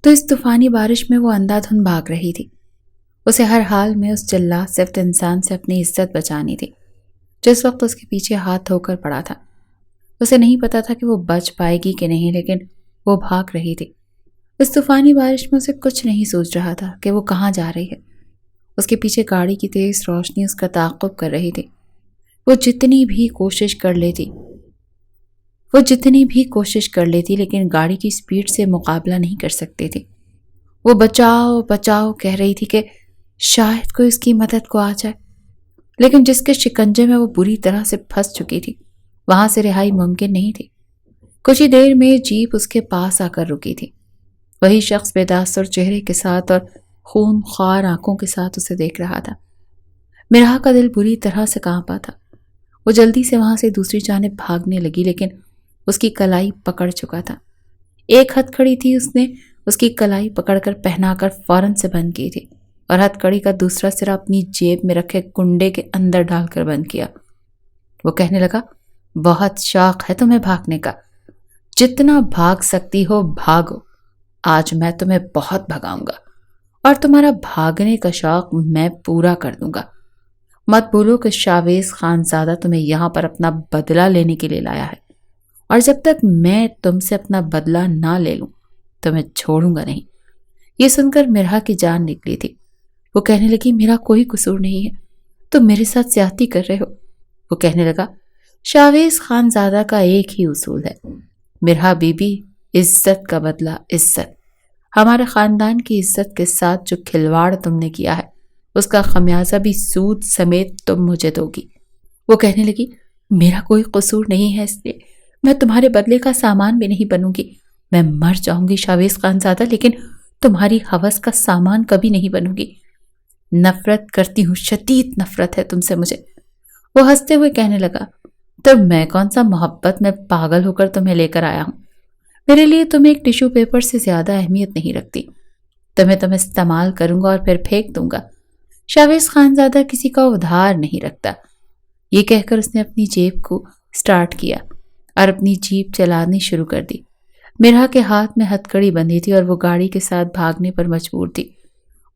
تو اس طوفانی بارش میں وہ اندھا دھند بھاگ رہی تھی۔ اسے ہر حال میں اس جلاد صفت انسان سے اپنی عزت بچانی تھی جو اس وقت اس کے پیچھے ہاتھ دھو کر پڑا تھا۔ اسے نہیں پتا تھا کہ وہ بچ پائے گی کہ نہیں، لیکن وہ بھاگ رہی تھی۔ اس طوفانی بارش میں اسے کچھ نہیں سوچ رہا تھا کہ وہ کہاں جا رہی ہے۔ اس کے پیچھے گاڑی کی تیز روشنی اس کا تعاقب کر رہی تھی۔ وہ جتنی بھی کوشش کر لیتی لیکن گاڑی کی سپیڈ سے مقابلہ نہیں کر سکتی تھی۔ وہ بچاؤ بچاؤ کہہ رہی تھی کہ شاید کوئی اس کی مدد کو آ جائے، لیکن جس کے شکنجے میں وہ بری طرح سے پھنس چکی تھی وہاں سے رہائی ممکن نہیں تھی۔ کچھ ہی دیر میں جیپ اس کے پاس آ کر رکی تھی۔ وہی شخص بے تاثر چہرے کے ساتھ اور خون خوار آنکھوں کے ساتھ اسے دیکھ رہا تھا۔ مرحا کا دل بری طرح سے کانپا تھا۔ وہ جلدی سے وہاں سے دوسری جانب بھاگنے لگی، لیکن اس کی کلائی پکڑ چکا تھا۔ ایک ہتھ کڑی تھی، اس نے اس کی کلائی پکڑ کر پہنا کر فوراً سے بند کی تھی اور ہتھ کڑی کا دوسرا سرا اپنی جیب میں رکھے کنڈے کے اندر ڈال کر بند کیا۔ وہ کہنے لگا، بہت شوق ہے تمہیں بھاگنے کا، جتنا بھاگ سکتی ہو بھاگو، آج میں تمہیں بہت بھگاؤں گا اور تمہارا بھاگنے کا شوق میں پورا کر دوں گا۔ مت بھولو کہ شاویز خانزادہ تمہیں یہاں پر اپنا بدلہ لینے کے لیے لایا ہے، اور جب تک میں تم سے اپنا بدلہ نہ لے لوں تو میں چھوڑوں گا نہیں۔ یہ سن کر مرحا کی جان نکلی تھی۔ وہ کہنے لگی، میرا کوئی قصور نہیں ہے، تم میرے ساتھ زیادتی کر رہے ہو۔ وہ کہنے لگا، شاویز خانزادہ کا ایک ہی اصول ہے، مرحا بی بی، عزت کا بدلہ عزت۔ ہمارے خاندان کی عزت کے ساتھ جو کھلواڑ تم نے کیا ہے اس کا خمیازہ بھی سود سمیت تم مجھے دو گی۔ وہ کہنے لگی، میرا کوئی قصور نہیں ہے، اس لیے میں تمہارے بدلے کا سامان بھی نہیں بنوں گی۔ میں مر جاؤں گی شاویز خانزادہ، لیکن تمہاری ہوس کا سامان کبھی نہیں بنوں گی۔ نفرت کرتی ہوں، شدید نفرت ہے تم سے مجھے۔ وہ ہنستے ہوئے کہنے لگا، تو میں کون سا محبت میں پاگل ہو کر تمہیں لے کر آیا ہوں؟ میرے لیے تم ایک ٹیشو پیپر سے زیادہ اہمیت نہیں رکھتی۔ تم استعمال کروں گا اور پھر پھینک دوں گا۔ شاویز خانزادہ کسی کا ادھار نہیں رکھتا۔ یہ کہہ کر اس نے اپنی جیب کو سٹارٹ کیا اور اپنی جیپ چلانی شروع کر دی۔ مرحا کے ہاتھ میں ہتھ کڑی بندھی تھی اور وہ گاڑی کے ساتھ بھاگنے پر مجبور تھی۔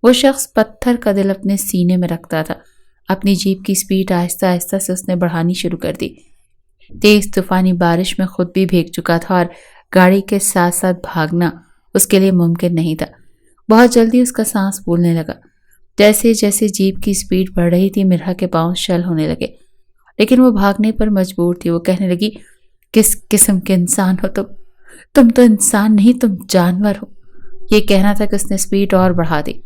وہ شخص پتھر کا دل اپنے سینے میں رکھتا تھا۔ اپنی جیپ کی سپیڈ آہستہ آہستہ سے اس نے بڑھانی شروع کر دی۔ تیز طوفانی بارش میں خود بھی بھیگ چکا تھا اور گاڑی کے ساتھ ساتھ بھاگنا اس کے لیے ممکن نہیں تھا۔ بہت جلدی اس کا سانس پھولنے لگا۔ جیسے جیسے جیپ کی سپیڈ بڑھ رہی تھی مرحا کے پاؤں شل ہونے لگے، لیکن وہ بھاگنے پر مجبور تھی۔ وہ کہنے لگی، کس قسم کے انسان ہو تم تو انسان نہیں، تم جانور ہو۔ یہ کہنا تھا کہ اس نے سپیڈ اور بڑھا دی۔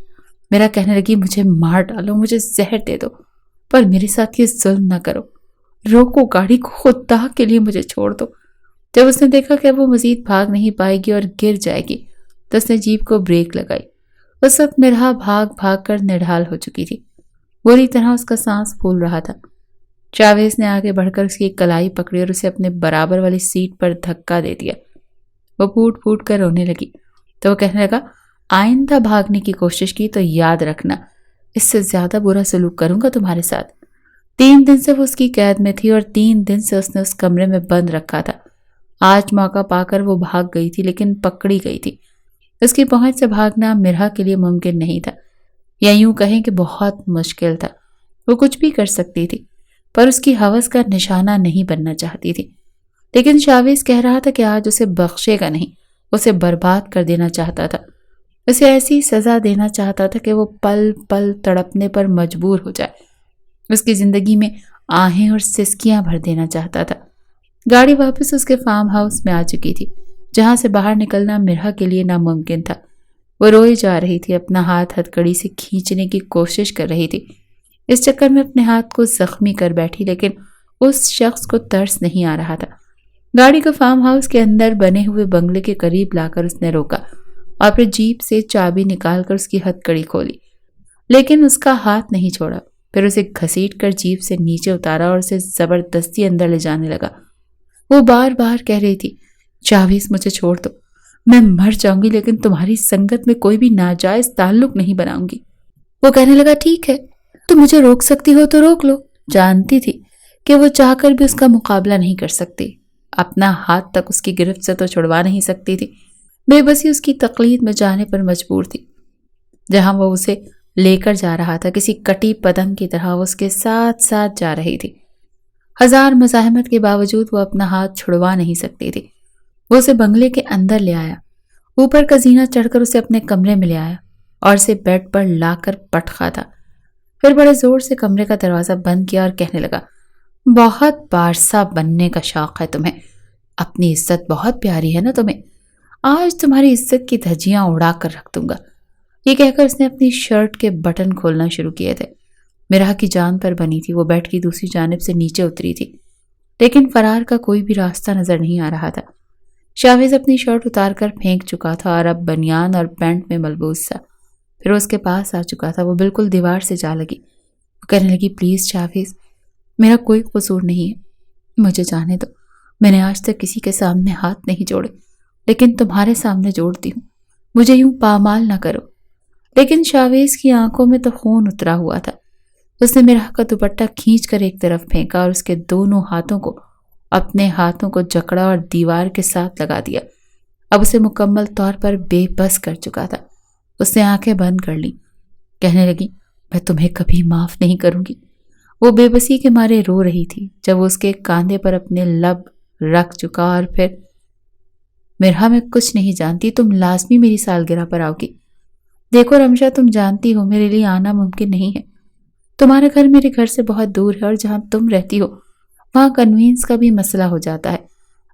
میرا کہنے لگی، مجھے مار ڈالو، مجھے زہر دے دو، پر میرے ساتھ یہ ظلم نہ کرو، روکو گاڑی کو، خدا کے لیے مجھے چھوڑ دو۔ جب اس نے دیکھا کہ وہ مزید بھاگ نہیں پائے گی اور گر جائے گی تو اس نے جیپ کو بریک لگائی۔ اس وقت مرحا بھاگ بھاگ کر نڈھال ہو چکی تھی۔ بری طرح اس کا سانس پھول رہا تھا۔ شاویز نے آگے بڑھ کر اس کی کلائی پکڑی اور اسے اپنے برابر والی سیٹ پر دھکا دے دیا۔ وہ پھوٹ پھوٹ کر رونے لگی تو وہ کہنے لگا، آئندہ بھاگنے کی کوشش کی تو یاد رکھنا، اس سے زیادہ برا سلوک کروں گا تمہارے ساتھ۔ 3 دن سے وہ اس کی قید میں تھی اور 3 دن سے اس نے اس کمرے میں بند رکھا تھا۔ آج موقع پا کر وہ بھاگ گئی تھی، لیکن پکڑی گئی تھی۔ اس کی پہنچ سے بھاگنا مرحا کے لیے ممکن نہیں تھا، یا یوں کہیں کہ بہت مشکل تھا۔ وہ کچھ بھی کر سکتی تھی، پر اس کی ہوس کا نشانہ نہیں بننا چاہتی تھی۔ لیکن شاویز کہہ رہا تھا کہ آج اسے بخشے گا نہیں، اسے برباد کر دینا چاہتا تھا۔ اسے ایسی سزا دینا چاہتا تھا کہ وہ پل پل تڑپنے پر مجبور ہو جائے۔ اس کی زندگی میں آہیں اور سسکیاں بھر دینا چاہتا تھا۔ گاڑی واپس اس کے فارم ہاؤس میں آ چکی تھی، جہاں سے باہر نکلنا مرحا کے لیے ناممکن تھا۔ وہ روئی جا رہی تھی، اپنا ہاتھ ہتھ کڑی سے کھینچنے کی کوشش کر رہی تھی۔ اس چکر میں اپنے ہاتھ کو زخمی کر بیٹھی، لیکن اس شخص کو ترس نہیں آ رہا تھا۔ گاڑی کو فارم ہاؤس کے اندر بنے ہوئے بنگلے کے قریب لا کر اس نے روکا اور پھر جیپ سے چابی نکال کر اس کی ہتھ کڑی کھولی، لیکن اس کا ہاتھ نہیں چھوڑا۔ پھر اسے گھسیٹ کر جیپ سے نیچے اتارا اور اسے زبردستی اندر لے جانے لگا۔ وہ بار بار کہہ رہی تھی، شاویز مجھے چھوڑ دو، میں مر جاؤں گی لیکن تمہاری سنگت میں کوئی بھی ناجائز تعلق نہیں بناؤں گی۔ وہ کہنے لگا، ٹھیک ہے، تم مجھے روک سکتی ہو تو روک لو۔ جانتی تھی کہ وہ چاہ کر بھی اس کا مقابلہ نہیں کر سکتی، اپنا ہاتھ تک اس کی گرفت سے تو چھڑوا نہیں سکتی تھی۔ بے بسی اس کی تقلید میں جانے پر مجبور تھی۔ جہاں وہ اسے لے کر جا رہا تھا، کسی کٹی پتنگ کی طرح وہ اس کے ساتھ ساتھ جا رہی تھی۔ ہزار مزاحمت کے باوجود وہ اپنا ہاتھ چھڑوا نہیں سکتی تھی۔ وہ اسے بنگلے کے اندر لے آیا، اوپر کا زینہ چڑھ کر اسے اپنے کمرے میں لے آیا اور اسے بیڈ پر لا کر پٹخا تھا۔ پھر بڑے زور سے کمرے کا دروازہ بند کیا اور کہنے لگا، بہت بارسا بننے کا شوق ہے تمہیں، اپنی عزت بہت پیاری ہے نا تمہیں، آج تمہاری عزت کی دھجیاں اڑا کر رکھ دوں گا۔ یہ کہہ کر اس نے اپنی شرٹ کے بٹن کھولنا شروع کیے تھے۔ میرا کی جان پر بنی تھی، وہ بیڈ کی دوسری جانب سے نیچے اتری تھی، لیکن فرار کا کوئی بھی راستہ نظر نہیں آ رہا تھا۔ شاویز اپنی شرٹ اتار کر پھینک چکا تھا اور اب بنیان اور پینٹ میں ملبوس تھا۔ پھر وہ اس کے پاس آ چکا تھا، وہ بالکل دیوار سے جا لگی۔ وہ کہنے لگی، پلیز شاویز، میرا کوئی قصور نہیں ہے، مجھے جانے دو۔ میں نے آج تک کسی کے سامنے ہاتھ نہیں جوڑے، لیکن تمہارے سامنے جوڑتی ہوں، مجھے یوں پامال نہ کرو۔ لیکن شاویز کی آنکھوں میں تو خون اترا ہوا تھا۔ اس نے میرا کا دوپٹہ کھینچ کر ایک طرف پھینکا اور اس کے دونوں ہاتھوں کو اپنے ہاتھوں کو جکڑا اور دیوار کے ساتھ لگا دیا۔ اب اسے مکمل طور پر بے بس کر چکا تھا۔ اس نے آنکھیں بند کر لی، کہنے لگی، میں تمہیں کبھی معاف نہیں کروں گی۔ وہ بے بسی کے مارے رو رہی تھی جب وہ اس کے کاندھے پر اپنے لب رکھ چکا اور پھر، مرہا میں کچھ نہیں جانتی، تم لازمی میری سالگرہ پر آؤ گی۔ دیکھو رمشا، تم جانتی ہو میرے لیے آنا ممکن نہیں ہے۔ تمہارا گھر میرے گھر سے بہت دور ہے اور جہاں تم رہتی ہو وہاں کنوینس کا بھی مسئلہ ہو جاتا ہے۔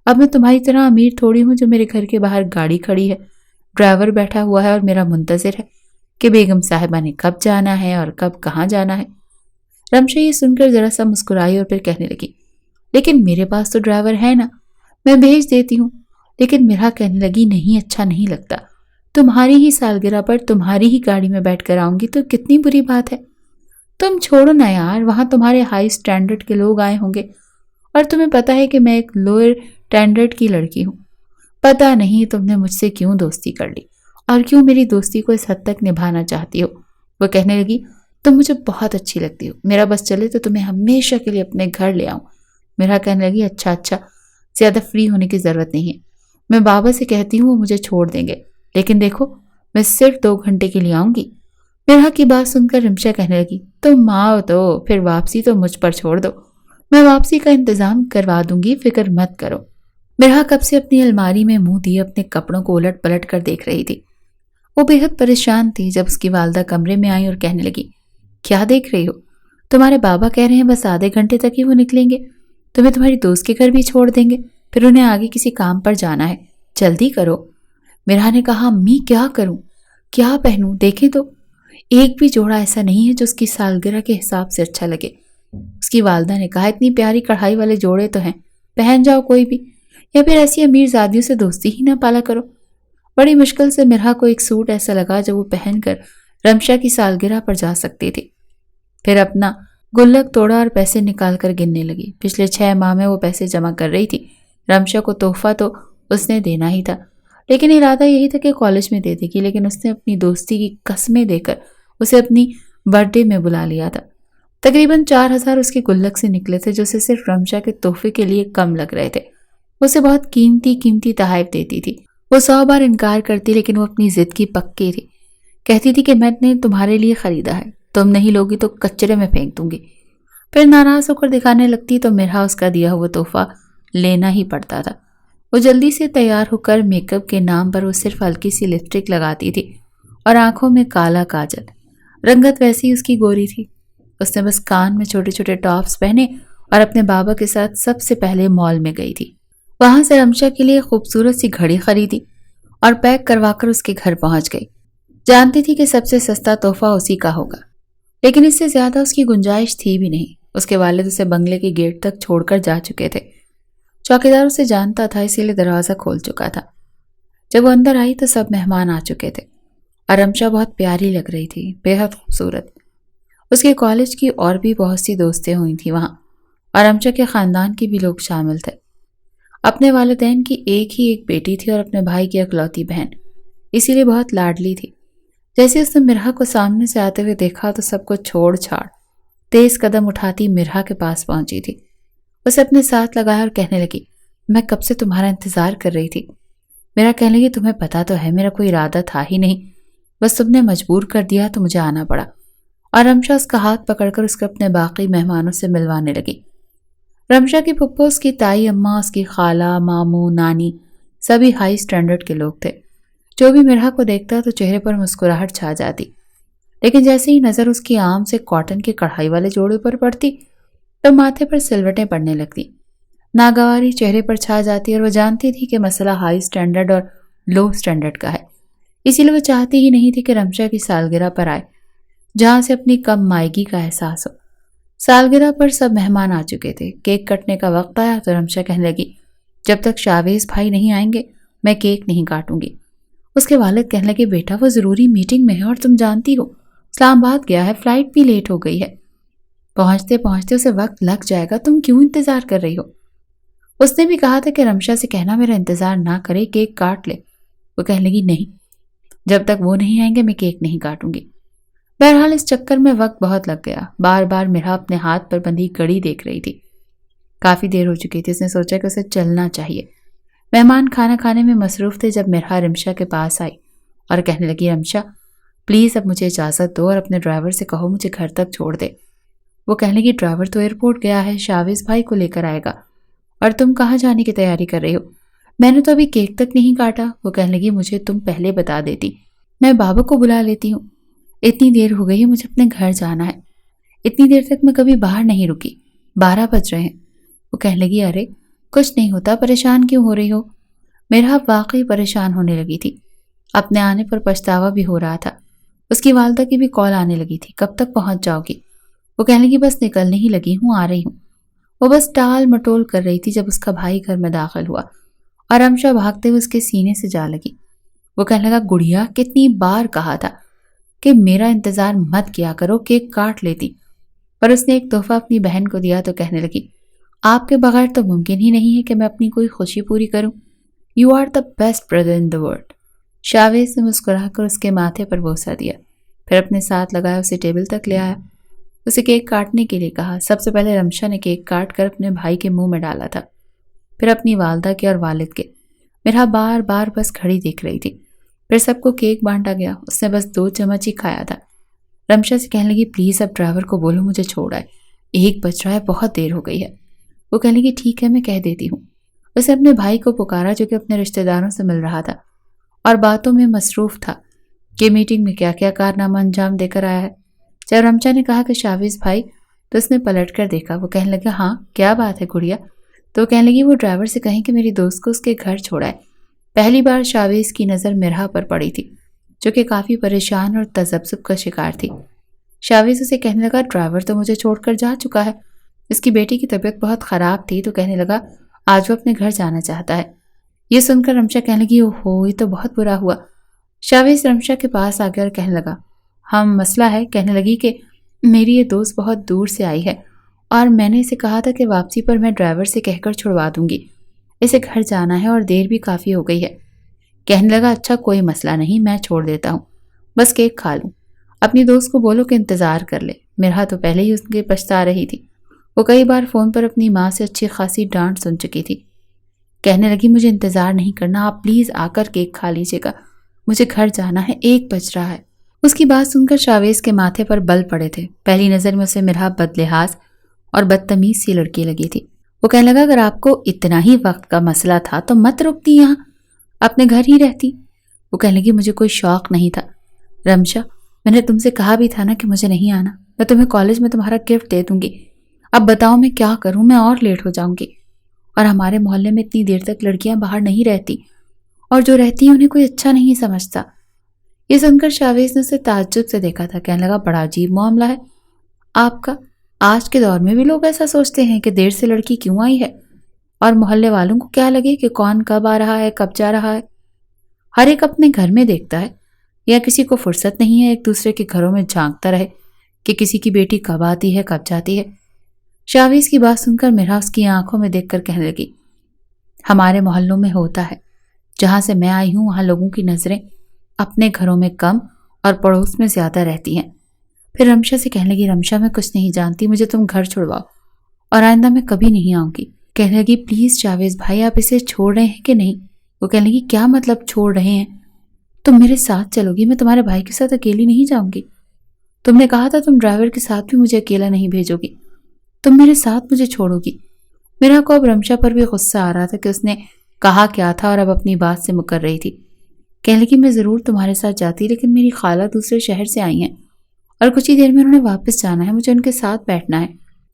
اب میں تمہاری طرح امیر تھوڑی ہوں جو میرے گھر کے باہر گاڑی کھڑی ہے، ڈرائیور بیٹھا ہوا ہے اور میرا منتظر ہے کہ بیگم صاحبہ نے کب جانا ہے اور کب کہاں جانا ہے۔ رمشا یہ سن کر ذرا سا مسکرائی اور پھر کہنے لگی، لیکن میرے پاس تو ڈرائیور ہے نا، میں بھیج دیتی ہوں۔ لیکن میرا کہنے لگی، نہیں، اچھا نہیں لگتا، تمہاری ہی سالگرہ پر تمہاری ہی گاڑی میں بیٹھ کر آؤں گی تو کتنی بری بات ہے۔ تم چھوڑو نا یار، وہاں تمہارے ہائی سٹینڈرڈ کے لوگ آئے ہوں گے اور تمہیں پتا ہے کہ میں ایک لوئر سٹینڈرڈ کی لڑکی ہوں۔ پتا نہیں تم نے مجھ سے کیوں دوستی کر لی اور کیوں میری دوستی کو اس حد تک نبھانا چاہتی ہو۔ وہ کہنے لگی، تم مجھے بہت اچھی لگتی ہو، میرا بس چلے تو تمہیں ہمیشہ کے لیے اپنے گھر لے آؤں۔ میرا کہنے لگی، اچھا، زیادہ فری ہونے کی ضرورت نہیں ہے، میں بابا سے کہتی ہوں وہ مجھے چھوڑ دیں گے، لیکن دیکھو میں صرف 2 گھنٹے کے لیے آؤں گی۔ میرا کی بات سن کر رمشا کہنے لگی، تم آؤ تو پھر واپسی تو مجھ پر چھوڑ دو، میں واپسی کا انتظام کروا دوں گی، فکر مت کرو۔ میرا کب سے اپنی الماری میں منہ دیے اپنے کپڑوں کو الٹ پلٹ کر دیکھ رہی تھی۔ وہ بے حد پریشان تھی جب اس کی والدہ کمرے میں آئی اور کہنے لگی، کیا دیکھ رہی ہو؟ تمہارے بابا کہہ رہے ہیں بس آدھے گھنٹے تک ہی وہ نکلیں گے، تمہیں تمہاری دوست کے گھر بھی چھوڑ دیں گے، پھر انہیں آگے کسی کام پر جانا ہے، جلدی کرو۔ میرا نے کہا، امی کیا کروں، کیا پہنوں، دیکھیں تو ایک بھی جوڑا ایسا نہیں ہے جو اس کی سالگرہ کے حساب سے اچھا لگے۔ اس کی والدہ نے کہا، اتنی پیاری کڑھائی والے جوڑے تو ہیں، پہن جاؤ کوئی بھی، یا پھر ایسی امیر زادیوں سے دوستی ہی نہ پالا کرو۔ بڑی مشکل سے مرہا کو ایک سوٹ ایسا لگا جو وہ پہن کر رمشا کی سالگرہ پر جا سکتی تھی۔ پھر اپنا گلک توڑا اور پیسے نکال کر گننے لگی۔ پچھلے 6 ماہ میں وہ پیسے جمع کر رہی تھی۔ رمشا کو تحفہ تو اس نے دینا ہی تھا، لیکن ارادہ یہی تھا کہ کالج میں دے دے گی، لیکن اس نے اپنی دوستی کی قسمیں دے کر اسے اپنی برتھ ڈے میں بلا لیا تھا۔ تقریباً 4000 اس کے گلک سے نکلے تھے جو اسے صرف رمشا کے تحفے کے لیے کم لگ رہے تھے۔ اسے بہت قیمتی تحائف دیتی تھی، وہ 100 بار انکار کرتی لیکن وہ اپنی ضد کی پکی تھی۔ کہتی تھی کہ میں نے تمہارے لیے خریدا ہے، تم نہیں لوگی تو کچرے میں پھینک دوں گی۔ پھر ناراض ہو کر دکھانے لگتی تو مرہا اس کا دیا ہوا تحفہ لینا ہی پڑتا تھا۔ وہ جلدی سے تیار ہو کر میک اپ کے نام پر وہ صرف ہلکی سی لپسٹک لگاتی تھی اور آنکھوں میں کالا کاجل، رنگت ویسی اس کی گوری تھی۔ اس نے بس کان میں چھوٹے چھوٹے ٹاپس پہنے اور اپنے بابا کے ساتھ سب سے پہلے مال میں گئی تھی۔ وہاں سے رمشا کے لیے خوبصورت سی گھڑی خریدی اور پیک کروا کر اس کے گھر پہنچ گئی۔ جانتی تھی کہ سب سے سستا تحفہ اسی کا ہوگا، لیکن اس سے زیادہ اس کی گنجائش تھی بھی نہیں۔ اس کے والد اسے بنگلے کے گیٹ تک چھوڑ کر جا چکے تھے۔ چوکیدار اسے جانتا تھا، اسی لیے دروازہ کھول چکا تھا۔ جب وہ اندر آئی تو سب مہمان آ چکے تھے اور رمشا بہت پیاری لگ رہی تھی، بے حد خوبصورت۔ اس کے کالج کی اور بھی بہت سی دوستیں ہوئی تھیں وہاں، اور رمشا کے خاندان کی بھی لوگ شامل تھے۔ اپنے والدین کی ایک ہی ایک بیٹی تھی اور اپنے بھائی کی اکلوتی بہن، اسی لیے بہت لاڈلی تھی۔ جیسے اس نے مرہا کو سامنے سے آتے ہوئے دیکھا تو سب کو چھوڑ چھاڑ تیز قدم اٹھاتی مرہا کے پاس پہنچی تھی۔ اسے اپنے ساتھ لگایا اور کہنے لگی، میں کب سے تمہارا انتظار کر رہی تھی۔ میرا کہنے لگی تمہیں پتا تو ہے میرا کوئی ارادہ تھا ہی نہیں، بس تم نے مجبور کر دیا تو مجھے آنا پڑا۔ اور رمشا اس کا ہاتھ پکڑ کر اس کو اپنے باقی مہمانوں سے ملوانے لگی۔ رمشا کی پھپھو، اس کی تائی اماں، اس کی خالہ، ماموں، نانی سبھی ہائی سٹینڈرڈ کے لوگ تھے۔ جو بھی مرحا کو دیکھتا تو چہرے پر مسکراہٹ چھا جاتی، لیکن جیسے ہی نظر اس کی عام سے کاٹن کی کڑھائی والے جوڑے پر پڑتی تو ماتھے پر سلوٹیں پڑنے لگتی، ناگواری چہرے پر چھا جاتی، اور وہ جانتی تھی کہ مسئلہ ہائی سٹینڈرڈ اور لو سٹینڈرڈ کا ہے۔ اسی لیے وہ چاہتی ہی نہیں تھی کہ رمشا کی سالگرہ پر آئے جہاں سے اپنی کم مائیگی کا احساس ہو۔ سالگرہ پر سب مہمان آ چکے تھے، کیک کٹنے کا وقت آیا تو رمشا کہنے لگی جب تک شاویز بھائی نہیں آئیں گے میں کیک نہیں کاٹوں گی۔ اس کے والد کہنے لگے بیٹا وہ ضروری میٹنگ میں ہے اور تم جانتی ہو اسلام آباد گیا ہے، فلائٹ بھی لیٹ ہو گئی ہے، پہنچتے پہنچتے اسے وقت لگ جائے گا، تم کیوں انتظار کر رہی ہو؟ اس نے بھی کہا تھا کہ رمشا سے کہنا میرا انتظار نہ کرے، کیک کاٹ لے۔ وہ کہنے لگی نہیں، جب تک وہ نہیں آئیں گے میں کیک نہیں کاٹوں گی۔ بہرحال اس چکر میں وقت بہت لگ گیا۔ بار بار مرحا اپنے ہاتھ پر بندھی گھڑی دیکھ رہی تھی، کافی دیر ہو چکی تھی۔ اس نے سوچا کہ اسے چلنا چاہیے۔ مہمان کھانا کھانے میں مصروف تھے جب مرحا رمشا کے پاس آئی اور کہنے لگی رمشا پلیز اب مجھے اجازت دو اور اپنے ڈرائیور سے کہو مجھے گھر تک چھوڑ دے۔ وہ کہنے لگی ڈرائیور تو ایئرپورٹ گیا ہے، شاویز بھائی کو لے کر آئے گا، اور تم کہاں جانے کی تیاری کر رہی ہو؟ میں نے تو ابھی کیک تک نہیں کاٹا۔ وہ کہنے لگی مجھے تم پہلے بتا دیتی، میں بابا کو بلا لیتی ہوں، اتنی دیر ہو گئی ہے، مجھے اپنے گھر جانا ہے، اتنی دیر تک میں کبھی باہر نہیں رکی، 12 بج رہے ہیں۔ وہ کہنے لگی ارے کچھ نہیں ہوتا، پریشان کیوں ہو رہی ہو؟ میرا واقعی پریشان ہونے لگی تھی، اپنے آنے پر پچھتاوا بھی ہو رہا تھا۔ اس کی والدہ کی بھی کال آنے لگی تھی، کب تک پہنچ جاؤ گی؟ وہ کہنے لگی بس نکلنے ہی لگی ہوں، آ رہی ہوں۔ وہ بس ٹال مٹول کر رہی تھی جب اس کا بھائی گھر میں داخل ہوا اور رمشا بھاگتے ہوئے اس کے سینے سے جا لگی۔ وہ کہنے لگا گڑیا کتنی بار کہا تھا کہ میرا انتظار مت کیا کرو، کیک کاٹ لیتی، پر اس نے ایک تحفہ اپنی بہن کو دیا تو کہنے لگی آپ کے بغیر تو ممکن ہی نہیں ہے کہ میں اپنی کوئی خوشی پوری کروں، you are the best brother in the world. Shavez نے مسکرا کر اس کے ماتھے پر بوسہ دیا، پھر اپنے ساتھ لگایا اسے ٹیبل تک لے آیا، اسے کیک کاٹنے کے لیے کہا۔ سب سے پہلے رمشا نے کیک کاٹ کر اپنے بھائی کے منہ میں ڈالا تھا، پھر اپنی والدہ کے اور والد کے۔ میرا بار بار بس کھڑی دیکھ رہی تھی، پھر سب کو کیک بانٹا گیا، اس نے بس 2 چمچ ہی کھایا تھا۔ رمشا سے کہنے لگی پلیز اب ڈرائیور کو بولو مجھے چھوڑ آئے، 1 بج رہا ہے، بہت دیر ہو گئی ہے۔ وہ کہنے لگی ٹھیک ہے میں کہہ دیتی ہوں۔ اسے اپنے بھائی کو پکارا جو کہ اپنے رشتہ داروں سے مل رہا تھا اور باتوں میں مصروف تھا کہ میٹنگ میں کیا کیا کارنامہ انجام دے کر آیا ہے۔ جب رمشا نے کہا کہ شاویز بھائی تو اس نے پلٹ کر دیکھا۔ وہ کہنے لگا ہاں کیا بات ہے گڑیا؟ تو وہ کہنے لگی وہ ڈرائیور سے کہیں کہ میری دوست کو اس کے گھر چھوڑائے۔ پہلی بار شاویز کی نظر مرحا پر پڑی تھی جو کہ کافی پریشان اور تذبذب کا شکار تھی۔ شاویز اسے کہنے لگا ڈرائیور تو مجھے چھوڑ کر جا چکا ہے، اس کی بیٹی کی طبیعت بہت خراب تھی تو کہنے لگا آج وہ اپنے گھر جانا چاہتا ہے۔ یہ سن کر رمشا کہنے لگی اوہو یہ تو بہت برا ہوا۔ شاویز رمشا کے پاس آ گیا اور کہنے لگا ہم مسئلہ ہے، کہنے لگی کہ میری یہ دوست بہت دور سے آئی ہے اور میں نے اسے کہا تھا کہ واپسی پر میں ڈرائیور سے کہہ کر چھڑوا دوں گی، اسے گھر جانا ہے اور دیر بھی کافی ہو گئی ہے۔ کہنے لگا اچھا کوئی مسئلہ نہیں، میں چھوڑ دیتا ہوں، بس کیک کھا لوں، اپنی دوست کو بولو کہ انتظار کر لے۔ مرحا تو پہلے ہی اس کے پچھتا رہی تھی، وہ کئی بار فون پر اپنی ماں سے اچھی خاصی ڈانٹ سن چکی تھی۔ کہنے لگی مجھے انتظار نہیں کرنا، آپ پلیز آ کر کیک کھا لیجیے گا، مجھے گھر جانا ہے، 1 بج رہا ہے۔ اس کی بات سن کر شاویز کے ماتھے پر بل پڑے تھے۔ پہلی نظر میں اسے مرحا بد لحاظ اور بدتمیز سی لڑکی لگی تھی۔ وہ کہنے لگا اگر آپ کو اتنا ہی وقت کا مسئلہ تھا تو مت رکتی یہاں، اپنے گھر ہی رہتی۔ وہ کہنے لگی مجھے کوئی شوق نہیں تھا رمشا، میں نے تم سے کہا بھی تھا نا کہ مجھے نہیں آنا، میں تمہیں کالج میں تمہارا گفٹ دے دوں گی، اب بتاؤ میں کیا کروں، میں اور لیٹ ہو جاؤں گی، اور ہمارے محلے میں اتنی دیر تک لڑکیاں باہر نہیں رہتی، اور جو رہتی ہیں انہیں کوئی اچھا نہیں سمجھتا۔ یہ سن کر شاویز نے اسے تعجب سے دیکھا تھا، کہنے لگا بڑا عجیب معاملہ ہے آپ کا، آج کے دور میں بھی لوگ ایسا سوچتے ہیں کہ دیر سے لڑکی کیوں آئی ہے، اور محلے والوں کو کیا لگے کہ کون کب آ رہا ہے کب جا رہا ہے، ہر ایک اپنے گھر میں دیکھتا ہے، یا کسی کو فرصت نہیں ہے ایک دوسرے کے گھروں میں جھانکتا رہے کہ کسی کی بیٹی کب آتی ہے کب جاتی ہے۔ شاویز کی بات سن کر مرحا اس کی آنکھوں میں دیکھ کر کہنے لگی ہمارے محلوں میں ہوتا ہے، جہاں سے میں آئی ہوں وہاں لوگوں کی نظریں اپنے گھروں میں کم اور پڑوس میں زیادہ رہتی ہیں۔ پھر رمشا سے کہنے لگی رمشا میں کچھ نہیں جانتی، مجھے تم گھر چھڑواؤ اور آئندہ میں کبھی نہیں آؤں گی۔ کہنے لگی پلیز شاویز بھائی آپ اسے چھوڑ رہے ہیں کہ نہیں؟ وہ کہنے لگی کیا مطلب چھوڑ رہے ہیں؟ تم میرے ساتھ چلو گی، میں تمہارے بھائی کے ساتھ اکیلی نہیں جاؤں گی۔ تم نے کہا تھا تم ڈرائیور کے ساتھ بھی مجھے اکیلا نہیں بھیجو گی، تم میرے ساتھ مجھے چھوڑو گی۔ میرا کو اب رمشا پر بھی غصہ آ رہا تھا کہ اس نے کہا کیا تھا اور اب اپنی بات سے مکر رہی تھی۔ کہنے لگی میں ضرور تمہارے ساتھ جاتی، لیکن میری خالہ دوسرے شہر سے آئی ہیں اور کچھ ہی دیر میں انہوں نے واپس جانا ہے، مجھے ان کے ساتھ بیٹھنا ہے،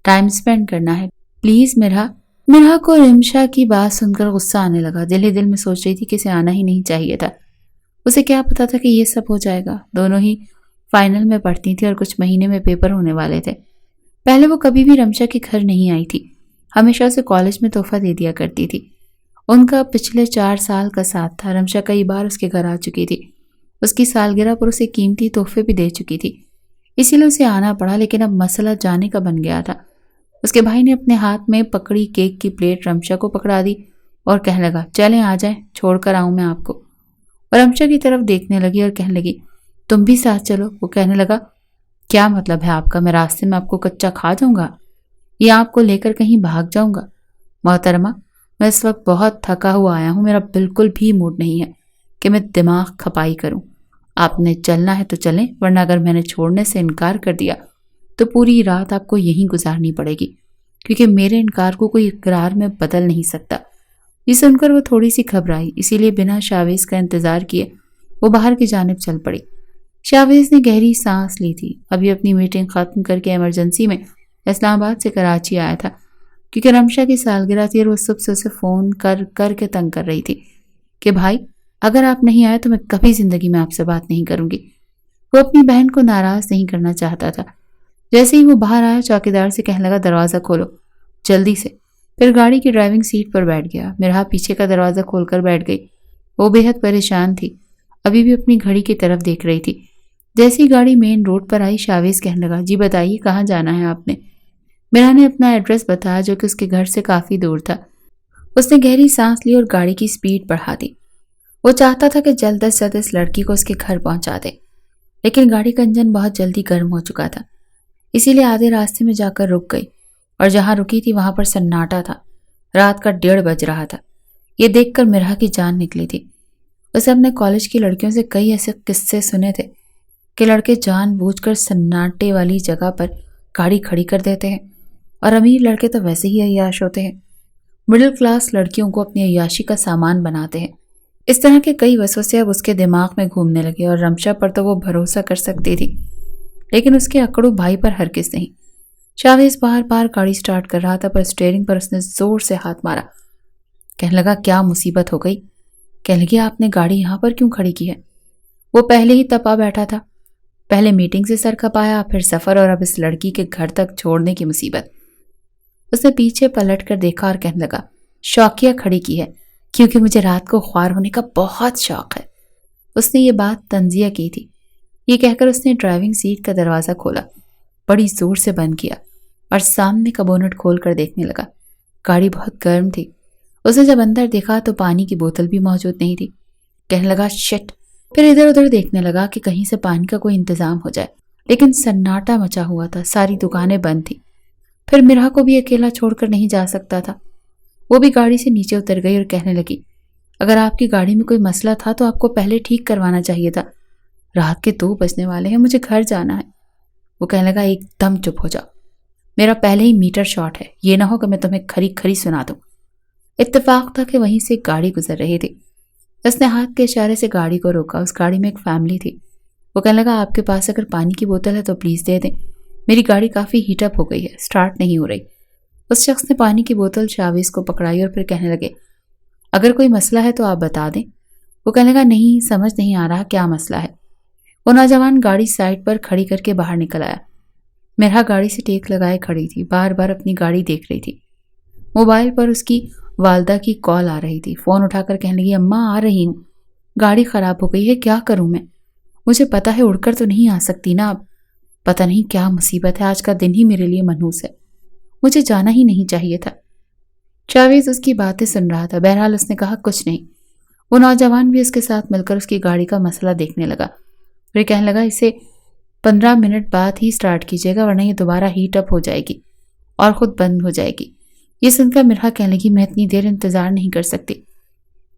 ٹائم سپینڈ کرنا ہے، پلیز مرہا۔ مرہا کو رمشا کی بات سن کر غصہ آنے لگا، دل ہی دل میں سوچ رہی تھی کہ اسے آنا ہی نہیں چاہیے تھا۔ اسے کیا پتا تھا کہ یہ سب ہو جائے گا۔ دونوں ہی فائنل میں پڑھتی تھی اور کچھ مہینے میں پیپر ہونے والے تھے۔ پہلے وہ کبھی بھی رمشا کے گھر نہیں آئی تھی، ہمیشہ اسے کالج میں تحفہ دے دیا کرتی تھی۔ ان کا پچھلے 4 سال کا ساتھ تھا، رمشا کئی بار اس کے گھر آ چکی تھی، اس کی سالگرہ پر اسے قیمتی تحفے بھی دے چکی تھی، اسی لیے اسے آنا پڑا۔ لیکن اب مسئلہ جانے کا بن گیا تھا۔ اس کے بھائی نے اپنے ہاتھ میں پکڑی کیک کی پلیٹ رمشا کو پکڑا دی اور کہنے لگا چلیں آ جائیں، چھوڑ کر آؤں میں آپ کو۔ اور رمشا کی طرف دیکھنے لگی اور کہنے لگی تم بھی ساتھ چلو۔ وہ کہنے لگا کیا مطلب ہے آپ کا، میں راستے میں آپ کو کچا کھا جاؤں گا یا آپ کو لے کر کہیں بھاگ جاؤں گا؟ محترمہ، میں اس وقت بہت تھکا ہوا آیا ہوں، میرا بالکل بھی موڈ نہیں ہے کہ میں دماغ کھپائی کروں۔ آپ نے چلنا ہے تو چلیں، ورنہ اگر میں نے چھوڑنے سے انکار کر دیا تو پوری رات آپ کو یہیں گزارنی پڑے گی، کیونکہ میرے انکار کو کوئی اقرار میں بدل نہیں سکتا۔ یہ سن کر وہ تھوڑی سی گھبرائی، اسی لیے بنا شاویز کا انتظار کیے وہ باہر کی جانب چل پڑی۔ شاویز نے گہری سانس لی تھی، ابھی اپنی میٹنگ ختم کر کے ایمرجنسی میں اسلام آباد سے کراچی آیا تھا، کیونکہ رمشا کی سالگرہ تھی اور وہ صبح سے اسے فون کر کے تنگ کر رہی تھی کہ بھائی اگر آپ نہیں آئے تو میں کبھی زندگی میں آپ سے بات نہیں کروں گی۔ وہ اپنی بہن کو ناراض نہیں کرنا چاہتا تھا۔ جیسے ہی وہ باہر آیا چوکیدار سے کہنے لگا دروازہ کھولو جلدی سے، پھر گاڑی کی ڈرائیونگ سیٹ پر بیٹھ گیا۔ مرہا پیچھے کا دروازہ کھول کر بیٹھ گئی، وہ بے حد پریشان تھی، ابھی بھی اپنی گھڑی کی طرف دیکھ رہی تھی۔ جیسی گاڑی مین روڈ پر آئی شاویز کہنے لگا جی بتائیے کہاں جانا ہے آپ نے؟ مرہا نے اپنا ایڈریس بتایا جو کہ اس کے گھر سے کافی دور تھا۔ اس نے گہری سانس لی اور گاڑی کی سپیڈ بڑھا دی۔ وہ چاہتا تھا کہ جلد از جلد اس لڑکی کو اس کے گھر پہنچا دے، لیکن گاڑی کا انجن بہت جلدی گرم ہو چکا تھا، اسی لیے آدھے راستے میں جا کر رک گئی، اور جہاں رکی تھی وہاں پر سناٹا تھا۔ رات کا 1:30 بج رہا تھا۔ یہ دیکھ کر مرہا کی جان نکلی تھی۔ اسے اپنے کالج کی لڑکیوں سے کئی ایسے قصے سنے تھے کہ لڑکے جان بوجھ کر سناٹے والی جگہ پر گاڑی کھڑی کر دیتے ہیں، اور امیر لڑکے تو ویسے ہی عیاش ہوتے ہیں، مڈل کلاس لڑکیوں کو اپنی عیاشی کا سامان بناتے ہیں۔ اس طرح کے کئی وسوسے اب اس کے دماغ میں گھومنے لگے، اور رمشا پر تو وہ بھروسہ کر سکتی تھی لیکن اس کے اکڑو بھائی پر ہرگز نہیں۔ شاویز بار بار گاڑی سٹارٹ کر رہا تھا پر سٹیئرنگ پر اس نے زور سے ہاتھ مارا۔ کہنے لگا کیا مصیبت ہو گئی؟ کہنے لگی آپ نے گاڑی یہاں پر کیوں کھڑی کی ہے؟ وہ پہلے ہی تپا بیٹھا تھا، پہلے میٹنگ سے سر کھپایا، پھر سفر، اور اب اس لڑکی کے گھر تک چھوڑنے کی مصیبت۔ اس نے پیچھے پلٹ کر دیکھا اور کہنے لگا شوقیہ کھڑی کی ہے کیونکہ مجھے رات کو خوار ہونے کا بہت شوق ہے۔ اس نے یہ بات تنزیہ کی تھی۔ یہ کہہ کر اس نے ڈرائیونگ سیٹ کا دروازہ کھولا، بڑی زور سے بند کیا اور سامنے کا بونٹ کھول کر دیکھنے لگا۔ گاڑی بہت گرم تھی۔ اس نے جب اندر دیکھا تو پانی کی بوتل بھی موجود نہیں تھی۔ کہنے لگا شٹ، پھر ادھر ادھر دیکھنے لگا کہ کہیں سے پانی کا کوئی انتظام ہو جائے، لیکن سناٹا مچا ہوا تھا، ساری دکانیں بند تھیں۔ پھر مرہا کو بھی اکیلا چھوڑ کر نہیں جا سکتا تھا۔ وہ بھی گاڑی سے نیچے اتر گئی اور کہنے لگی اگر آپ کی گاڑی میں کوئی مسئلہ تھا تو آپ کو پہلے ٹھیک کروانا چاہیے تھا، رات کے 2 بجنے والے ہیں، مجھے گھر جانا ہے۔ وہ کہنے لگا ایک دم چپ ہو جاؤ، میرا پہلے ہی میٹر شارٹ ہے، یہ نہ ہو کہ میں تمہیں کھری کھری سنا دوں۔ اتفاق تھا کہ وہیں سے ایک گاڑی گزر رہی تھی۔ اس نے ہاتھ کے اشارے سے گاڑی کو روکا۔ اس گاڑی میں ایک فیملی تھی۔ وہ کہنے لگا آپ کے پاس اگر پانی کی بوتل ہے تو پلیز دے دیں، میری گاڑی کافی ہیٹ اپ ہو گئی ہے، سٹارٹ نہیں ہو رہی۔ اس شخص نے پانی کی بوتل شاویز کو پکڑائی اور پھر کہنے لگے اگر کوئی مسئلہ ہے تو آپ بتا دیں۔ وہ کہنے لگا نہیں، سمجھ نہیں آ رہا کیا مسئلہ ہے۔ وہ نوجوان گاڑی سائڈ پر کھڑی کر کے باہر نکل آیا۔ مرہا گاڑی سے ٹیک لگائے کھڑی تھی، بار بار اپنی گاڑی دیکھ رہی تھی۔ موبائل پر اس کی والدہ کی کال آ رہی تھی۔ فون اٹھا کر کہنے لگی اماں آ رہی ہوں، گاڑی خراب ہو گئی ہے، کیا کروں میں؟ مجھے پتا ہے اڑ کر تو نہیں آ سکتی نا اب، پتہ نہیں کیا مصیبت ہے، آج کا دن ہی میرے لیے منحوس ہے، مجھے جانا ہی نہیں چاہیے تھا۔ شاویز اس کی باتیں سن رہا تھا۔ بہرحال اس نے کہا کچھ نہیں۔ وہ نوجوان بھی اس کے ساتھ مل کر اس کی گاڑی کا مسئلہ دیکھنے لگا۔ پھر کہنے لگا اسے 15 منٹ بعد ہی سٹارٹ کیجیے گا ورنہ یہ دوبارہ ہیٹ اپ ہو جائے گی اور خود بند ہو جائے گی۔ یہ سن کر مرہا کہنے لگی میں اتنی دیر انتظار نہیں کر سکتی۔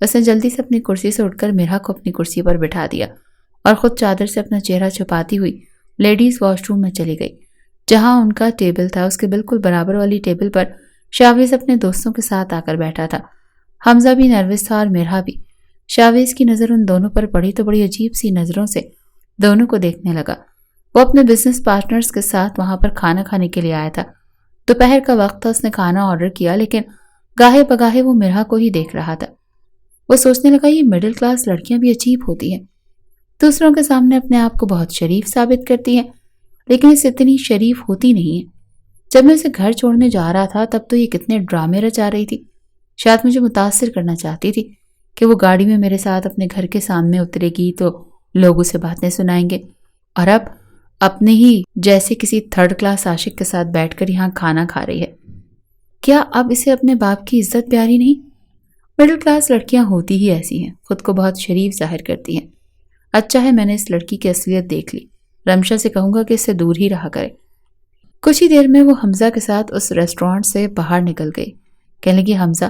اس نے جلدی سے اپنی کرسی سے اٹھ کر میرا کو اپنی کرسی پر بٹھا دیا اور خود چادر سے اپنا چہرہ چھپاتی ہوئی لیڈیز واش روم میں چلی گئی، جہاں ان کا ٹیبل تھا۔ اس کے بالکل برابر والی ٹیبل پر شاویز اپنے دوستوں کے ساتھ آ کر بیٹھا تھا۔ حمزہ بھی نروس تھا اور میرا بھی۔ شاویز کی نظر ان دونوں پر پڑی تو بڑی عجیب سی نظروں سے دونوں کو دیکھنے لگا۔ وہ اپنے بزنس پارٹنرز کے ساتھ وہاں پر کھانا کھانے کے لیے آیا تھا۔ دوپہر کا وقت تھا، اس نے کھانا آرڈر کیا، لیکن گاہے بگاہے وہ میرا کو ہی دیکھ رہا تھا۔ وہ سوچنے لگا یہ مڈل کلاس لڑکیاں بھی عجیب ہوتی ہیں، دوسروں کے سامنے اپنے آپ کو بہت شریف ثابت کرتی ہیں، لیکن اس اتنی شریف ہوتی نہیں ہے۔ جب میں اسے گھر چھوڑنے جا رہا تھا تب تو یہ کتنے ڈرامے رچا رہی تھی، شاید مجھے متاثر کرنا چاہتی تھی کہ وہ گاڑی میں میرے ساتھ اپنے گھر کے سامنے اترے گی تو لوگ اسے باتیں سنائیں گے، اور اب اپنے ہی جیسے کسی تھرڈ کلاس عاشق کے ساتھ بیٹھ کر یہاں کھانا کھا رہی ہے۔ کیا اب اسے اپنے باپ کی عزت پیاری نہیں؟ مڈل کلاس لڑکیاں ہوتی ہی ایسی ہیں، خود کو بہت شریف ظاہر کرتی ہیں۔ اچھا ہے میں نے اس لڑکی کی اصلیت دیکھ لی، رمشا سے کہوں گا کہ اس سے دور ہی رہا کرے۔ کچھ ہی دیر میں وہ حمزہ کے ساتھ اس ریسٹورانٹ سے باہر نکل گئی۔ کہنے لگی حمزہ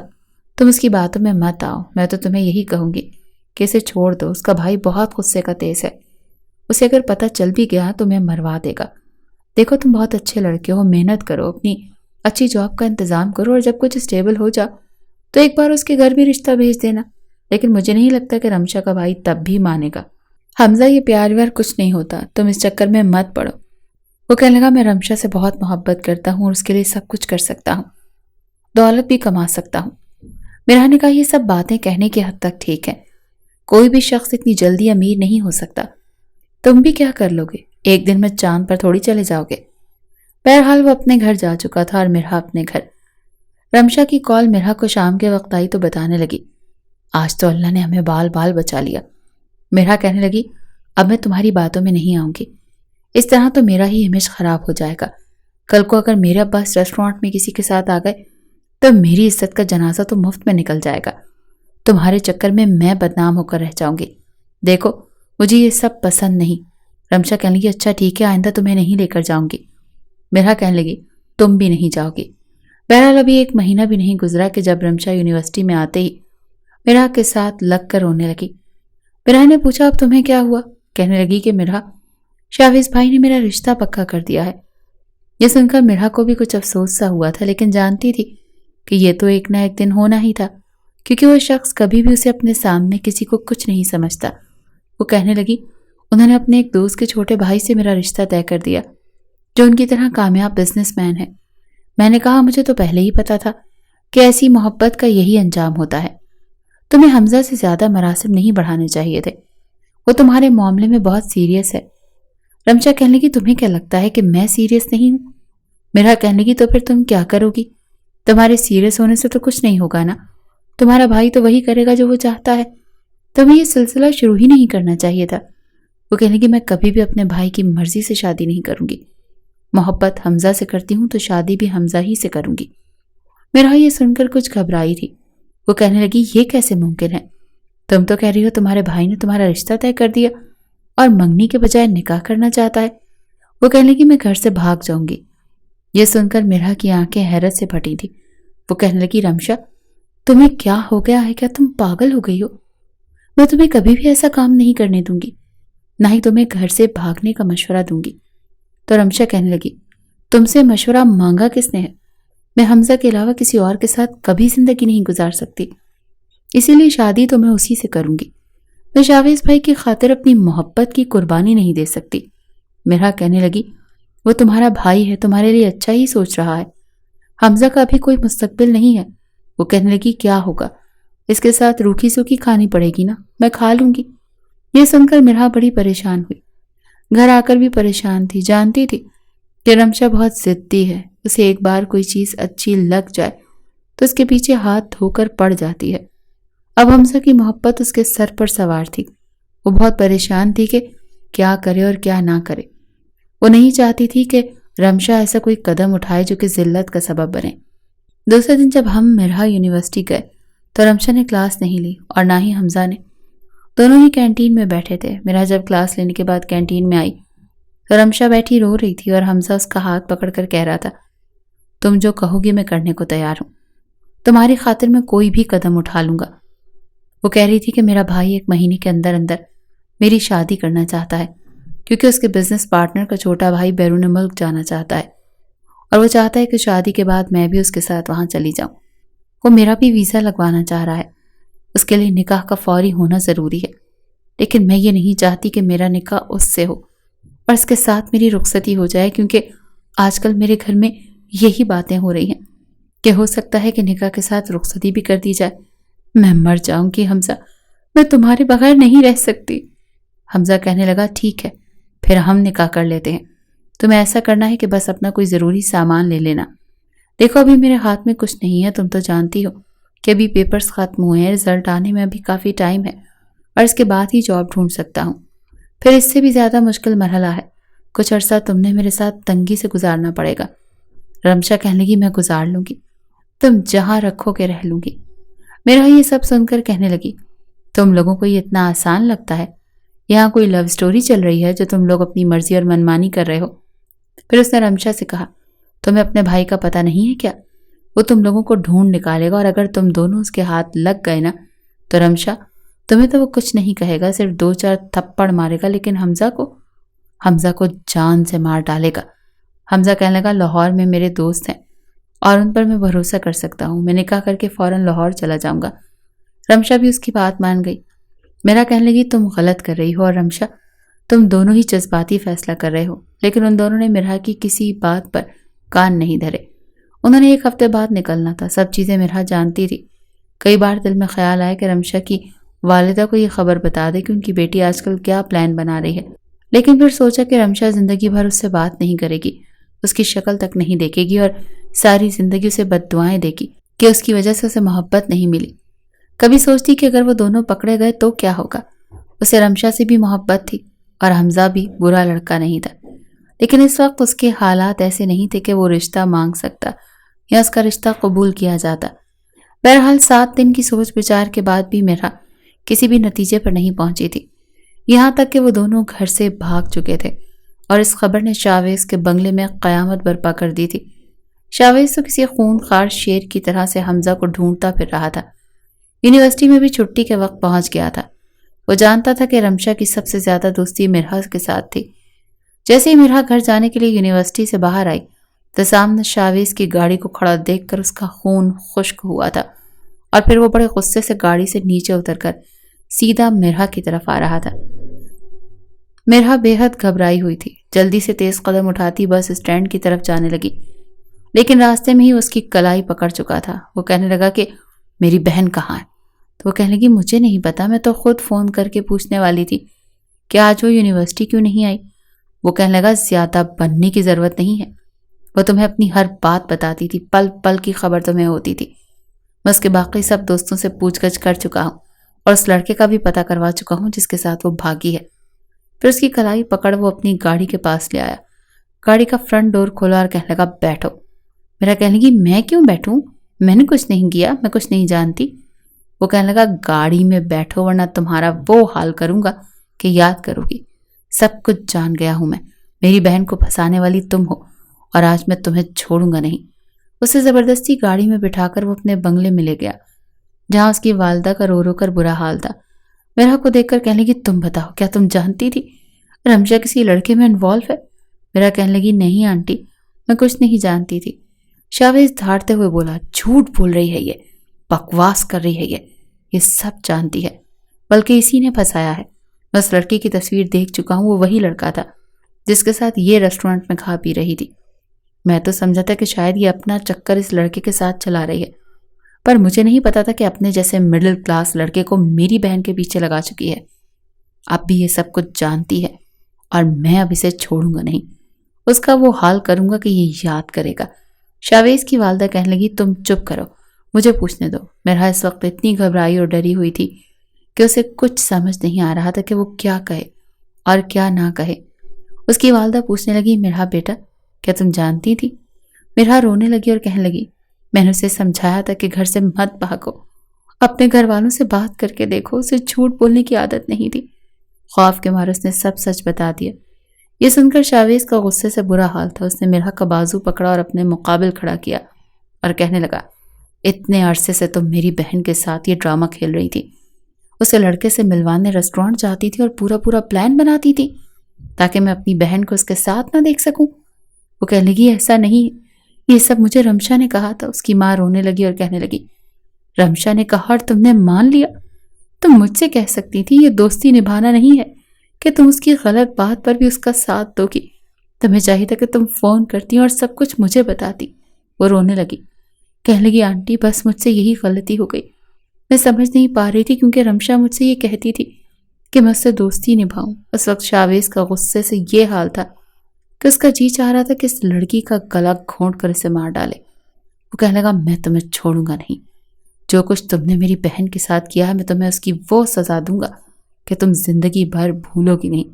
تم اس کی باتوں میں مت آؤ، میں تو تمہیں یہی کہوں گی کہ اسے چھوڑ دو، اس کا بھائی بہت غصے کا تیز ہے، اسے اگر پتہ چل بھی گیا تو میں مروا دے گا۔ دیکھو تم بہت اچھے لڑکے ہو، محنت کرو، اپنی اچھی جاب کا انتظام کرو، اور جب کچھ اسٹیبل ہو جا تو ایک بار اس کے گھر بھی رشتہ بھیج دینا۔ لیکن مجھے نہیں لگتا کہ رمشا کا بھائی تب بھی مانے گا۔ حمزہ یہ پیار ویار کچھ نہیں ہوتا، تم اس چکر میں مت پڑو۔ وہ کہنے لگا میں رمشا سے بہت محبت کرتا ہوں اور اس کے لیے سب کچھ کر سکتا ہوں، دولت بھی کما سکتا ہوں۔ میرا نے کہا یہ سب باتیں کہنے کی حد تک ٹھیک ہے، کوئی بھی شخص اتنی جلدی امیر نہیں ہو سکتا، تم بھی کیا کر لو گے، ایک دن میں چاند پر تھوڑی چلے جاؤ گے۔ بہرحال وہ اپنے گھر جا چکا تھا اور میرا اپنے گھر۔ رمشا کی کال میرا کو شام کے وقت آئی تو بتانے لگی آج تو اللہ نے ہمیں بال بال بچا لیا۔ میرا کہنے لگی اب میں تمہاری باتوں میں نہیں آؤں گی، اس طرح تو میرا ہی امیج خراب ہو جائے گا۔ کل کو اگر میرے اباس ریسٹورانٹ میں کسی کے ساتھ آ گئے تو میری عزت کا جنازہ تو مفت میں نکل جائے گا، تمہارے چکر میں بدنام ہو کر رہ جاؤں گی۔ دیکھو مجھے یہ سب پسند نہیں۔ رمشا کہنے لگی اچھا ٹھیک ہے، آئندہ تمہیں نہیں لے کر جاؤں گی۔ میرا کہنے لگی تم بھی نہیں جاؤ گی۔ بہرحال ابھی ایک مہینہ بھی نہیں گزرا کہ جب رمشا یونیورسٹی میں آتے ہی میرا کے ساتھ لگ کر رونے لگی۔ میرا نے پوچھا اب تمہیں کیا ہوا؟ کہنے لگی کہ میرا شاویز بھائی نے میرا رشتہ پکا کر دیا ہے۔ یہ سن کر میرا کو بھی کچھ افسوس سا ہوا تھا، لیکن جانتی تھی کہ یہ تو ایک نہ ایک دن ہونا ہی تھا، کیونکہ وہ شخص کبھی بھی اسے اپنے سامنے کسی کو کچھ نہیں سمجھتا۔ وہ کہنے لگی انہوں نے اپنے ایک دوست کے چھوٹے بھائی سے میرا رشتہ طے کر دیا جو ان کی طرح کامیاب بزنس مین ہے۔ میں نے کہا مجھے تو پہلے ہی پتا تھا کہ ایسی محبت کا یہی انجام ہوتا ہے، تمہیں حمزہ سے زیادہ مراسم نہیں بڑھانے چاہیے تھے، وہ تمہارے معاملے میں بہت سیریس ہے۔ رمشا کہنے لگی تمہیں کیا لگتا ہے کہ میں سیریس نہیں ہوں؟ میرا کہنے لگی تو پھر تم کیا کرو گی؟ تمہارے سیریس ہونے سے تو کچھ نہیں ہوگا نا، تمہارا بھائی تو وہی کرے گا جو وہ چاہتا ہے، تمہیں یہ سلسلہ شروع ہی نہیں کرنا چاہیے تھا۔ وہ کہنے لگی میں کبھی بھی اپنے بھائی کی مرضی سے شادی نہیں کروں گی، محبت حمزہ سے کرتی ہوں تو شادی بھی حمزہ ہی سے کروں گی۔ میرا یہ سن کر کچھ گھبرائی تھی۔ وہ کہنے لگی یہ کیسے ممکن ہے؟ تم تو کہہ رہی ہو تمہارے بھائی نے تمہارا رشتہ طے کر دیا اور منگنی کے بجائے نکاح کرنا چاہتا ہے۔ وہ کہنے لگی میں گھر سے بھاگ جاؤں گی۔ یہ سن کر میرا کی آنکھیں حیرت سے پھٹی تھی۔ وہ کہنے لگی رمشا تمہیں کیا ہو گیا ہے؟ کیا تم پاگل ہو گئی ہو؟ میں تمہیں کبھی بھی ایسا کام نہیں کرنے دوں گی، نہ ہی تمہیں گھر سے بھاگنے کا مشورہ دوں گی۔ تو رمشا کہنے لگی تم سے مشورہ مانگا کس نے ہے؟ میں حمزہ کے علاوہ کسی اور کے ساتھ کبھی زندگی نہیں گزار سکتی، اسی لیے شادی تو میں اسی سے کروں گی۔ میں شاویز بھائی کی خاطر اپنی محبت کی قربانی نہیں دے سکتی۔ میرا کہنے لگی وہ تمہارا بھائی ہے، تمہارے لیے اچھا ہی سوچ رہا ہے، حمزہ کا بھی کوئی مستقبل نہیں ہے۔ وہ کہنے لگی کیا ہوگا، اس کے ساتھ روکھی سوکھی کھانی پڑے گی نا، میں کھا لوں گی۔ یہ سن کر میرا بڑی پریشان ہوئی، گھر آ کر بھی پریشان تھی، جانتی تھی کہ رمشا بہت ضدی ہے، اسے ایک بار کوئی چیز اچھی لگ جائے تو اس کے پیچھے ہاتھ دھو کر پڑ جاتی ہے۔ اب حمزہ کی محبت اس کے سر پر سوار تھی، وہ بہت پریشان تھی کہ کیا کرے اور کیا نہ کرے۔ وہ نہیں چاہتی تھی کہ رمشا ایسا کوئی قدم اٹھائے جو کہ ذلت کا سبب بنے۔ دوسرے دن جب ہم مرحا یونیورسٹی گئے تو رمشا نے کلاس نہیں لی اور نہ ہی حمزہ نے، دونوں ہی کینٹین میں بیٹھے تھے۔ مرحا جب کلاس لینے کے بعد کینٹین میں آئی تو رمشا بیٹھی رو رہی تھی اور حمزہ اس کا ہاتھ پکڑ کر کہہ رہا تھا تم جو کہو گی میں کرنے کو تیار ہوں، تمہاری خاطر میں کوئی بھی قدم اٹھا لوں گا۔ وہ کہہ رہی تھی کہ میرا بھائی 1 مہینے کے اندر اندر میری شادی کرنا چاہتا ہے، کیونکہ اس کے بزنس پارٹنر کا چھوٹا بھائی بیرون ملک جانا چاہتا ہے، اور وہ چاہتا ہے کہ شادی کے بعد میں بھی اس کے ساتھ وہاں چلی جاؤں۔ وہ میرا بھی ویزا لگوانا چاہ رہا ہے، اس کے لیے نکاح کا فوری ہونا ضروری ہے، لیکن میں یہ نہیں چاہتی کہ میرا نکاح اس سے ہو اور اس کے ساتھ میری رخصتی ہو جائے، کیونکہ آج کل میرے گھر میں یہی باتیں ہو رہی ہیں کہ ہو سکتا ہے کہ نکاح کے ساتھ رخصتی بھی کر دی جائے۔ میں مر جاؤں گی حمزہ، میں تمہارے بغیر نہیں رہ سکتی۔ حمزہ کہنے لگا ٹھیک ہے، پھر ہم نکاح کر لیتے ہیں۔ تمہیں ایسا کرنا ہے کہ بس اپنا کوئی ضروری سامان لے لینا۔ دیکھو ابھی میرے ہاتھ میں کچھ نہیں ہے، تم تو جانتی ہو کہ ابھی پیپرز ختم ہوئے ہیں، رزلٹ آنے میں ابھی کافی ٹائم ہے اور اس کے بعد ہی جاب ڈھونڈ سکتا ہوں۔ پھر اس سے بھی زیادہ مشکل مرحلہ ہے، کچھ عرصہ تم نے میرے ساتھ تنگی سے گزارنا پڑے گا۔ رمشا کہنے لگی میں گزار لوں گی، تم جہاں رکھو کہ رہ لوں گی۔ میرا یہ سب سن کر کہنے لگی تم لوگوں کو یہ اتنا آسان لگتا ہے؟ یہاں کوئی لو سٹوری چل رہی ہے جو تم لوگ اپنی مرضی اور منمانی کر رہے ہو؟ پھر اس نے رمشا سے کہا تمہیں اپنے بھائی کا پتہ نہیں ہے کیا؟ وہ تم لوگوں کو ڈھونڈ نکالے گا، اور اگر تم دونوں اس کے ہاتھ لگ گئے نا تو رمشا تمہیں تو وہ کچھ نہیں کہے گا، صرف 2-4 تھپڑ مارے گا، لیکن حمزہ کو جان سے مار ڈالے گا۔ حمزہ کہنے لگا لاہور میں میرے دوست ہیں اور ان پر میں بھروسہ کر سکتا ہوں، میں نکاح کر کے فوراً لاہور چلا جاؤں گا۔ رمشا بھی اس کی بات مان گئی۔ میرا کہنے لگی تم غلط کر رہی ہو، اور رمشا تم دونوں ہی جذباتی فیصلہ کر رہے ہو۔ لیکن ان دونوں نے مرحا کی کسی بات پر کان نہیں دھرے۔ انہوں نے 1 ہفتے بعد نکلنا تھا، سب چیزیں مرحا جانتی تھی۔ کئی بار دل میں خیال آیا کہ رمشا کی والدہ کو یہ خبر بتا دے کہ ان کی بیٹی آج کل کیا پلان بنا رہی ہے، لیکن پھر سوچا کہ رمشا زندگی بھر اس سے بات نہیں کرے گی، اس کی شکل تک نہیں دیکھے گی اور ساری زندگی اسے بد دعائیں دے گی کہ اس کی وجہ سے اسے محبت نہیں ملی۔ کبھی سوچتی کہ اگر وہ دونوں پکڑے گئے تو کیا ہوگا؟ اسے رمشا سے بھی محبت تھی اور حمزہ بھی برا لڑکا نہیں تھا، لیکن اس وقت اس کے حالات ایسے نہیں تھے کہ وہ رشتہ مانگ سکتا یا اس کا رشتہ قبول کیا جاتا۔ بہرحال 7 دن کی سوچ بچار کے بعد بھی میرا کسی بھی نتیجے پر نہیں پہنچی تھی، یہاں تک کہ وہ دونوں گھر سے بھاگ چکے تھے اور اس خبر نے شاویز کے بنگلے میں قیامت برپا کر دی تھی۔ شاویز تو کسی خون خوار شیر کی طرح سے حمزہ کو ڈھونڈتا پھر رہا تھا۔ یونیورسٹی میں بھی چھٹی کے وقت پہنچ گیا تھا۔ وہ جانتا تھا کہ رمشا کی سب سے زیادہ دوستی مرحا کے ساتھ تھی۔ جیسے ہی مرحا گھر جانے کے لیے یونیورسٹی سے باہر آئی تو سامنے شاویز کی گاڑی کو کھڑا دیکھ کر اس کا خون خشک ہوا تھا، اور پھر وہ بڑے غصے سے گاڑی سے نیچے اتر کر سیدھا مرحا کی طرف آ رہا تھا۔ مرحا بے حد گھبرائی ہوئی تھی، جلدی سے تیز قدم اٹھاتی بس اسٹینڈ کی طرف جانے لگی، لیکن راستے میں ہی اس کی کلائی پکڑ چکا تھا۔ وہ کہنے لگا کہ میری بہن کہاں ہے؟ تو وہ کہنے لگی مجھے نہیں پتا، میں تو خود فون کر کے پوچھنے والی تھی کہ آج وہ یونیورسٹی کیوں نہیں آئی۔ وہ کہنے لگا زیادہ بننے کی ضرورت نہیں ہے، وہ تمہیں اپنی ہر بات بتاتی تھی، پل پل کی خبر تمہیں ہوتی تھی۔ میں اس کے باقی سب دوستوں سے پوچھ گچھ کر چکا ہوں اور اس لڑکے کا بھی پتہ کروا چکا ہوں جس کے ساتھ وہ بھاگی ہے۔ پھر اس کی کلائی پکڑ وہ اپنی گاڑی کے پاس لے آیا، گاڑی کا فرنٹ ڈور کھولا اور کہنے لگا بیٹھو۔ میرا کہنے لگی میں کیوں بیٹھوں؟ میں نے کچھ نہیں کیا، میں کچھ نہیں جانتی۔ وہ کہنے لگا گاڑی میں بیٹھو ورنہ تمہارا وہ حال کروں گا کہ یاد کرو گی۔ سب کچھ جان گیا ہوں میں، میری بہن کو پھنسانے والی تم ہو اور آج میں تمہیں چھوڑوں گا نہیں۔ اسے زبردستی گاڑی میں بٹھا کر وہ اپنے بنگلے میں لے گیا جہاں اس کی والدہ کا رو رو کر برا حال تھا۔ میرا کو دیکھ کر کہنے لگی تم بتاؤ کیا تم جانتی تھی رمشا کسی لڑکے میں انوالو ہے؟ میرا کہنے لگی نہیں آنٹی، میں کچھ نہیں جانتی تھی۔ شاویز دھاڑتے ہوئے بولا جھوٹ بول رہی ہے، یہ بکواس کر رہی ہے، یہ سب جانتی ہے، بلکہ اسی نے پھنسایا ہے۔ میں اس لڑکی کی تصویر دیکھ چکا ہوں، وہ وہی لڑکا تھا جس کے ساتھ یہ ریسٹورنٹ میں کھا پی رہی تھی۔ میں تو سمجھا تھا کہ شاید یہ اپنا چکر اس لڑکے کے ساتھ چلا رہی ہے، پر مجھے نہیں پتا تھا کہ اپنے جیسے مڈل کلاس لڑکے کو میری بہن کے پیچھے لگا چکی ہے۔ اب بھی یہ سب کچھ جانتی ہے اور میں اب اسے چھوڑوں گا نہیں، اس کا وہ حال کروں گا کہ یہ یاد کرے گا۔ شاویز کی والدہ کہنے لگی تم چپ کرو، مجھے پوچھنے دو۔ میرا اس وقت اتنی گھبرائی اور ڈری ہوئی تھی کہ اسے کچھ سمجھ نہیں آ رہا تھا کہ وہ کیا کہے اور کیا نہ کہے۔ اس کی والدہ پوچھنے لگی مرحا بیٹا کیا تم جانتی تھی؟ مرحا رونے لگی اور کہنے لگی میں نے اسے سمجھایا تھا کہ گھر سے مت بھاگو، اپنے گھر والوں سے بات کر کے دیکھو، اسے جھوٹ بولنے کی عادت نہیں تھی۔ خوف کے مارے اس نے سب سچ بتا دیا۔ یہ سن کر شاویز کا غصے سے برا حال تھا، اس نے مرحا کا بازو پکڑا اور اپنے مقابل کھڑا کیا اور کہنے لگا اتنے عرصے سے تم میری بہن کے ساتھ یہ ڈرامہ کھیل رہی تھی، اسے لڑکے سے ملوانے ریسٹورینٹ جاتی تھی اور پورا پلان بناتی تھی تاکہ میں اپنی بہن کو اس کے ساتھ نہ دیکھ سکوں۔ وہ کہنے لگی ایسا نہیں، یہ سب مجھے رمشا نے کہا تھا۔ اس کی ماں رونے لگی اور کہنے لگی رمشا نے کہا اور تم نے مان لیا؟ تم مجھ سے کہہ سکتی تھی یہ دوستی نبھانا نہیں ہے کہ تم اس کی غلط بات پر بھی اس کا ساتھ دو گی۔ تمہیں چاہیے تھا کہ تم فون کرتی اور سب کچھ مجھے بتاتی۔ وہ رونے لگی، کہنے لگی آنٹی بس مجھ سے یہی غلطی ہو گئی، میں سمجھ نہیں پا رہی تھی کیونکہ رمشا مجھ سے یہ کہتی تھی کہ میں اس سے دوستی نبھاؤں۔ اس وقت شاویز کا غصے سے یہ حال تھا کہ اس کا جی چاہ رہا تھا کہ اس لڑکی کا گلا گھونٹ کر اسے مار ڈالے۔ وہ کہنے لگا میں تمہیں چھوڑوں گا نہیں، جو کچھ تم نے میری بہن کے ساتھ کیا ہے میں تمہیں اس کی وہ سزا دوں گا کہ تم زندگی بھر بھولو گی نہیں۔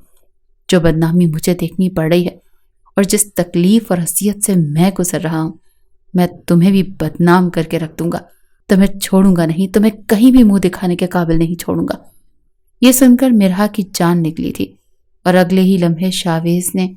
جو بدنامی مجھے دیکھنی پڑ رہی ہے اور جس تکلیف اور اذیت سے میں گزر رہا ہوں، میں تمہیں بھی بدنام کر کے رکھ دوں گا۔ تمہیں چھوڑوں گا نہیں، تمہیں کہیں بھی منہ دکھانے کے قابل نہیں چھوڑوں گا۔ یہ سن کر مرحا کی جان نکلی تھی اور اگلے ہی لمحے شاویز نے